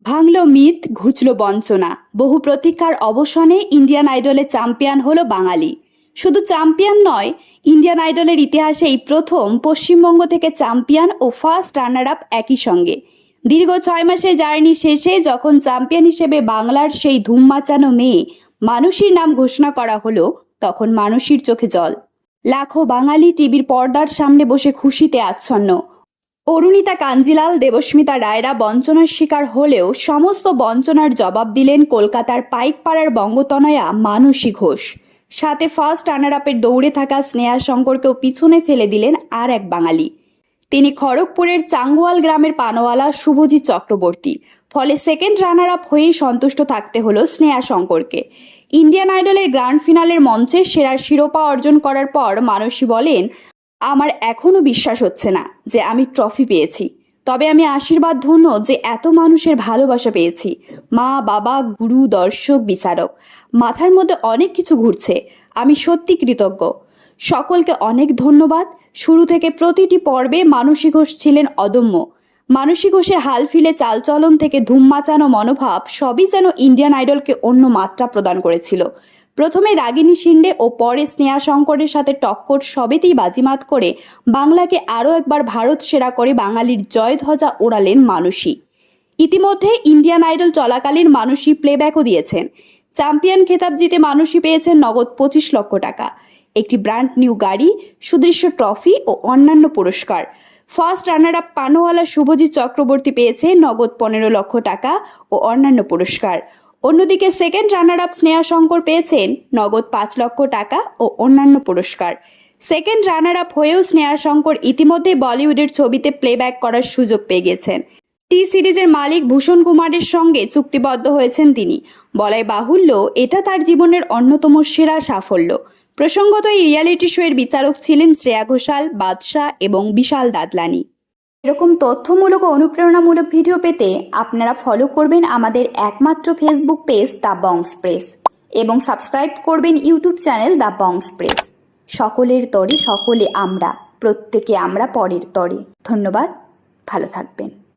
ভাঙল মিথ, ঘুচল বঞ্চনা। বহু প্রতীক্ষার অবসানে ইন্ডিয়ান আইডলের চ্যাম্পিয়ন হলো বাঙালি। শুধু চ্যাম্পিয়ন নয়, ইন্ডিয়ান আইডলের ইতিহাসে এই প্রথম পশ্চিমবঙ্গ থেকে চ্যাম্পিয়ন ও ফার্স্ট রানার আপ একই সঙ্গে। দীর্ঘ 6 মাসের জার্নি শেষে যখন চ্যাম্পিয়ন হিসেবে বাংলার সেই ধুম মাচানো মেয়ে মানসীর নাম ঘোষণা করা হলো, তখন মানসীর চোখে জল। লাখো বাঙালি টিভির পর্দার সামনে বসে খুশিতে আচ্ছন্ন। অরুণিতা কাঞ্জিলাল, দেবস্মিতা রায়রা বঞ্চনার শিকার হলেও সমস্ত বঞ্চনার জবাব দিলেন কলকাতার পাইকপাড়ার বঙ্গতনয়া মানসী ঘোষ। সাথে ফার্স্ট রানার আপের দৌড়ে থাকা স্নেহা শঙ্করকেও পিছনে ফেলে দিলেন আর এক বাঙালি। তিনি খড়গপুরের চাঙ্গুয়াল গ্রামের পানওয়ালা শুভজিৎ চক্রবর্তী। ফলে সেকেন্ড রানার আপ হয়েই সন্তুষ্ট থাকতে হলো স্নেহা শঙ্করকে। ইন্ডিয়ান আইডলের গ্র্যান্ড ফিনালের মঞ্চে সেরার শিরোপা অর্জন করার পর মানসী বলেন, আমার এখনো বিশ্বাস হচ্ছে না যে আমি ট্রফি পেয়েছি, তবে আমি আশীর্বাদ ধন্য যে এত মানুষের ভালোবাসা পেয়েছি। মা, বাবা, গুরু, দর্শক, বিচারক, মাথার মধ্যে অনেক কিছু ঘুরছে। আমি সত্যি কৃতজ্ঞ। সকলকে অনেক ধন্যবাদ। শুরু থেকে প্রতিটি পর্বে মানসী ঘোষ ছিলেন অদম্য। মানসী ঘোষের হালফিলে চালচলন থেকে ধুম মাচানো মনোভাব সবই যেন ইন্ডিয়ান আইডলকে অন্য মাত্রা প্রদান করেছিল। প্রথমে রাগিনী শিন্ডে ও পরে স্নেহা শঙ্করের সাথে টক্কর সবেতেই বাজিমাত করে বাংলাকে আরও একবার ভারত সেরা করে বাঙালির জয়ধ্বজা ওড়ালেন মানসী। ইতিমধ্যে ইন্ডিয়ান আইডল চলাকালীন মানসী প্লেব্যাকও দিয়েছেন। চ্যাম্পিয়ন খেতাব জিতে মানসী পেয়েছেন নগদ 25 লক্ষ টাকা, একটি ব্র্যান্ড নিউ গাড়ি, সুদৃশ্য ট্রফি ও অন্যান্য পুরস্কার। ফার্স্ট রানার আপ পানওয়ালা শুভজিৎ চক্রবর্তী পেয়েছে নগদ 15 লক্ষ টাকা ও অন্যান্য পুরস্কার। অন্যদিকে second runner up Sneha Shankar পেয়েছেন নগদ 5 লক্ষ টাকা ও অন্যান্য পুরস্কার। সেকেন্ড রানার আপ হয়েও স্নেহা শঙ্কর ইতিমধ্যে বলিউডের ছবিতে প্লেব্যাক করার সুযোগ পেয়ে গেছেন। টি সিরিজের মালিক ভূষণ কুমারের সঙ্গে চুক্তিবদ্ধ হয়েছেন তিনি। বলাই বাহুল্য, এটা তার জীবনের অন্যতম সেরা সাফল্য। প্রসঙ্গত, এই রিয়ালিটি শো এর বিচারক ছিলেন শ্রেয়া ঘোষাল, বাদশাহ এবং বিশাল দাদলানি। এরকম তথ্যমূলক ও অনুপ্রেরণামূলক ভিডিও পেতে আপনারা ফলো করবেন আমাদের একমাত্র ফেসবুক পেজ দ্য বংস প্রেস এবং সাবস্ক্রাইব করবেন ইউটিউব চ্যানেল দ্য বংস প্রেস। সকলের তরে সকলে আমরা, প্রত্যেকে আমরা পরের তরে। ধন্যবাদ, ভালো থাকবেন।